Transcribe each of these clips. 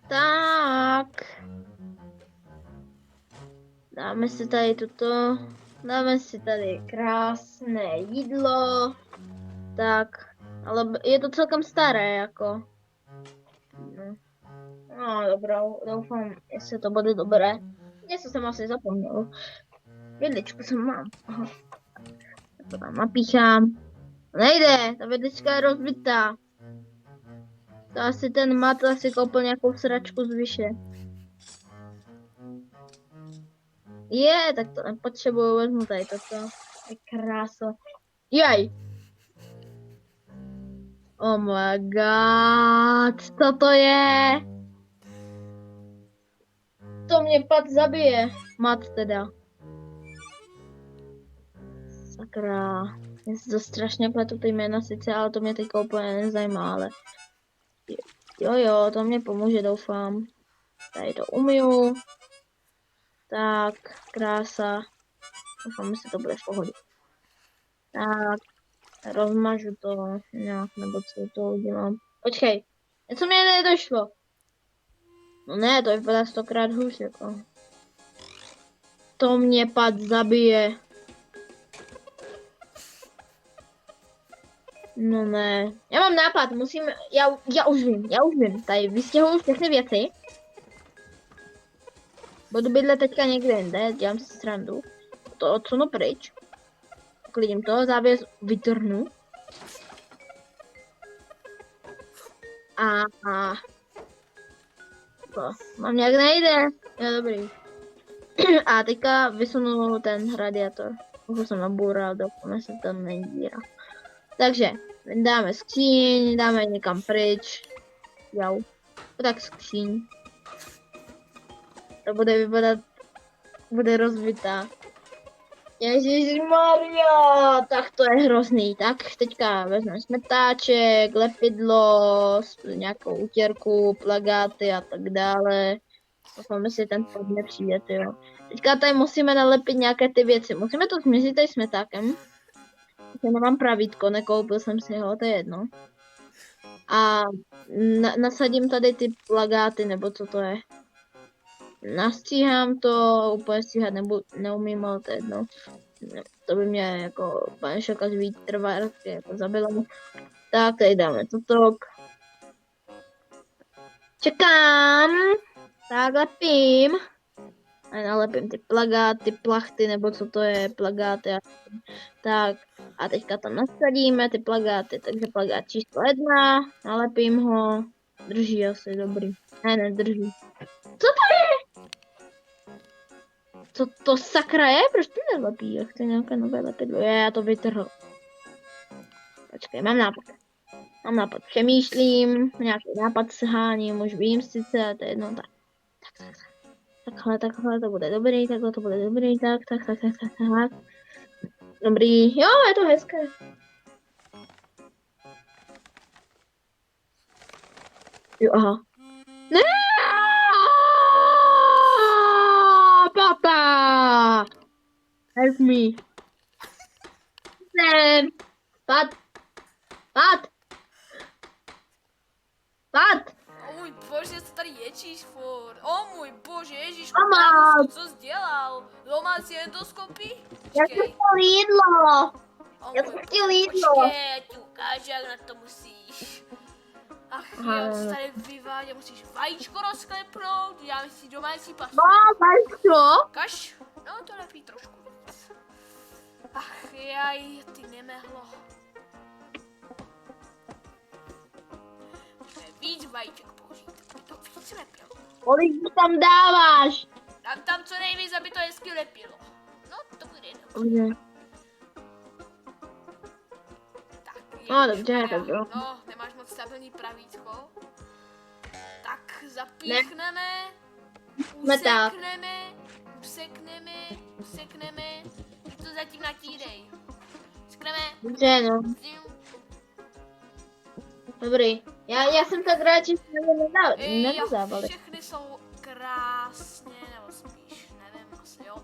tak. Dáme si tady toto. Dáme si tady krásné jídlo. Tak, ale je to celkem staré, jako. No, dobrá, doufám, jestli to bude dobré. Něco jsem asi zapomněl. Vidličku jsem mám. Aha. Tak to tam napíchám. Nejde, ta vidlička je rozbitá. To asi ten mat asi koupil nějakou sračku z vyše. Tak to nepotřebuju, vezmu tady toto. Je krása. Jaj. Oh my god, co to je? To mě pak zabije. Mat teda. Sakra. Já si to strašně pletu ty jména sice, ale to mě teď úplně nezajímá, ale... Jo, to mě pomůže, doufám. Tady to umiju. Tak, krása. Doufám, že to bude v pohodě. Tak, rozmažu to nějak, nebo co to udělám. Počkej, něco mi nedošlo. No ne, to vypadá 100krát hůř, jako. To mě pak zabije. No ne. Já mám nápad, musím, já už vím. Tady vystěhuju všechny věci. Budu bydlet teďka někde jinde, dělám si srandu. To odsunu pryč. Klidím to, závěs vytrhnu. A to mám nějak nejde. Jo, dobrý. A teďka vysunu ten radiátor. Už jsem naboural, doufám, že tam není díra. Takže dáme skříň, dáme někam pryč. Jo. Tak skříň. To bude vypadat, bude rozbitá. Ježišmarja, tak to je hrozný. Tak teďka vezmeme smetáček, lepidlo, nějakou utěrku, plagáty a tak dále. Doufám, že ten pod nepřijde, jo. Teďka tady musíme nalepit nějaké ty věci. Musíme to změřit tady smetákem. Já nemám pravítko, nekoupil jsem si ho, to je jedno. A nasadím tady ty plagáty, nebo co to je. Nastříhám to, úplně stříhat neumím, ale to je jedno. To by mě jako pane šoka trvácky jako zabilo. Tak, tady dáme toto. Čekám. Tak lepím. A nalepím ty plagáty, plachty, nebo co to je, plagáty. Tak, a teďka tam nasadíme ty plagáty, takže plagát číslo 1, nalepím ho. Drží asi, dobrý. Ne, nedrží. Co to je? Co to sakra je? Proč to nelepí? Já chci nějaké nové lepidlo. Já to vytrhl. Počkej, mám nápad. Přemýšlím, nějaký nápad sháním, už vím sice, to je jedno, tak. Takhle to bude dobrý, takhle to bude dobrý, tak. Dobrý, jo, je to hezké. Jo, aha. Ne! Papa! Help me. Jsem. Pad. O můj bože, co tady ječíš furt? O můj bože, ježíš, Mama. co jsi dělal? Doma si endoskopy? Já jsem chtěl jídlo. Já jsem chtěl jídlo. Počkej, já ti ukážu, jak na to musíš. Ach jo, co tady vyvádě, musíš vajíčko rozklepnout, já si domácí pastu. Vajíčko? Kaš? No, to lepí trošku víc. Ach jaj, ty nemehlo. Víc vajíček použít, aby to víc lepilo. Kolik mi tam dáváš? Dám tam co nejvíc, aby to hezky lepilo. No, to bude dobře. Tak, No, dobře, tak jo. No, nemáš moc stabilní pravítko. Tak, zapíchneme. Usekneme. To zatím natírej. Usekneme. Dobře, no. Dobrý. Já jsem tak rád, že jsme nedozávali. Všechny jsou krásně, nebo spíš, nevím, asi jo.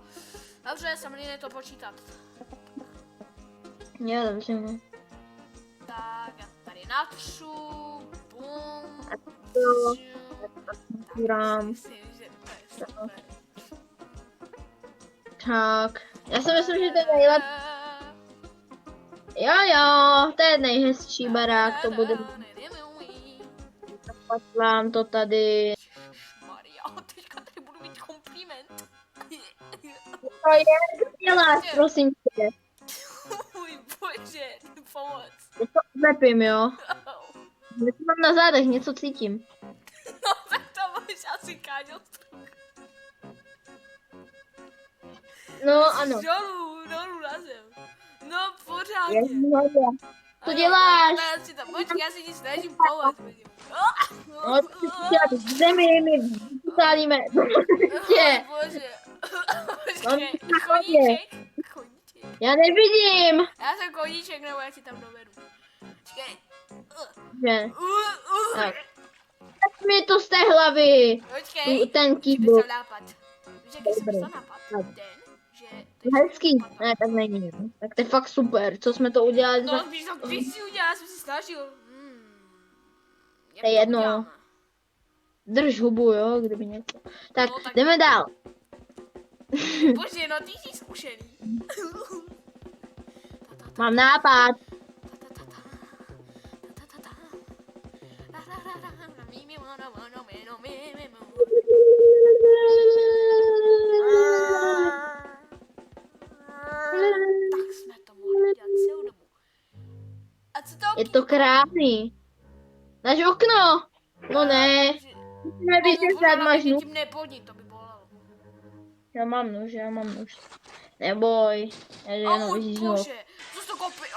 Dobře, jsem líný to počítat. Jo, dobře, no. Tak, já tady natřu, bum, Jo, Tak Rám. myslím, že to je super. Tak, já si myslím, že to je nejlepší. Jo, to je nejhezčí barák, to bude. Vám to tady. Maria, teďka tady budu mít kompliment. To je, co děláš, prosím tě. Můj bože, pomoc. Já to zlepím, jo. Něco mám na zádech, něco cítím. No tak to máš asi Káňo Struk. No, ano. Dolů na zem. No pořádně. Ježišmarja. Co děláš? Počkej, já si ti snažím pomoct. No, ty jsi chtěla být v zemi, my vysálíme. Tě. Bože. Mám Počkej, na chodě. koníček. Já nevidím. Já jsem koníček, nebo já ti tam dovedu. Počkej. Že. Tak. Tak mi to z té hlavy. Počkej. Ten Dostal keyboard. nápad. Víš, jaký jsem Dobrý. dostal nápad? Tak. Ten, že... to je Hezký. špatná. Ne, tak není. Tak to je fakt super. Co jsme to udělali? No, víš, co ty si udělal, já jsem si snažil. Jak To je jedno. uděláme? Drž hubu, jo, kdyby něco. Tak, No, tak- jdeme dál. Bože, no ty jsi zkušený. Mám nápad. Tak jsme to mohli dělat celou dobu. A co to? Je to krásný. Náš okno. No ne. Nevíš, že máš nůž. Tím nepodnik, to by bolelo. Já mám nůž. Neboj. Já A jenom můj vidíš nůž. bože, co jsi to koupil?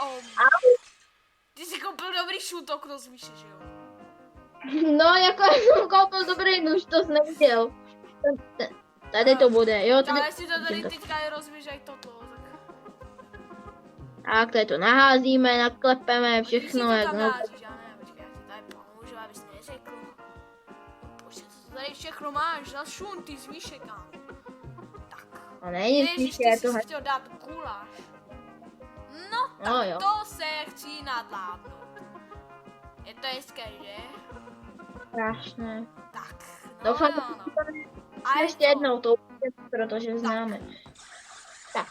Ty jsi koupil dobrý šutokno, zvíše, že jo? No, jako jsem koupil dobrý nůž, to jsi neviděl. Tady to bude, jo. Tady, Ale si to tady teďka rozběžej toto, tak... tak, tady to naházíme, naklepeme, všechno. Ty Jak si to tam no. házíš, já ne, počkej, já ti tady pomůžu, abys neřekl. Bože, co to tady všechno máš za šun, ty zvíše, kámo. Tak. A není Ježiš, spíš, ty je to jsi chtěl dát guláš. No, tak No, jo. to se chci nadlábnout. Je to hezké, že? strašné. Tak, no, Doufám, no, no. že A to je ještě to. jednou, to protože známe. Tak.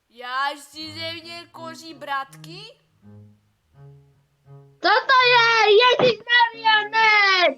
Já si ze mě koří bratky? Co to je? Ježišmarja, ne!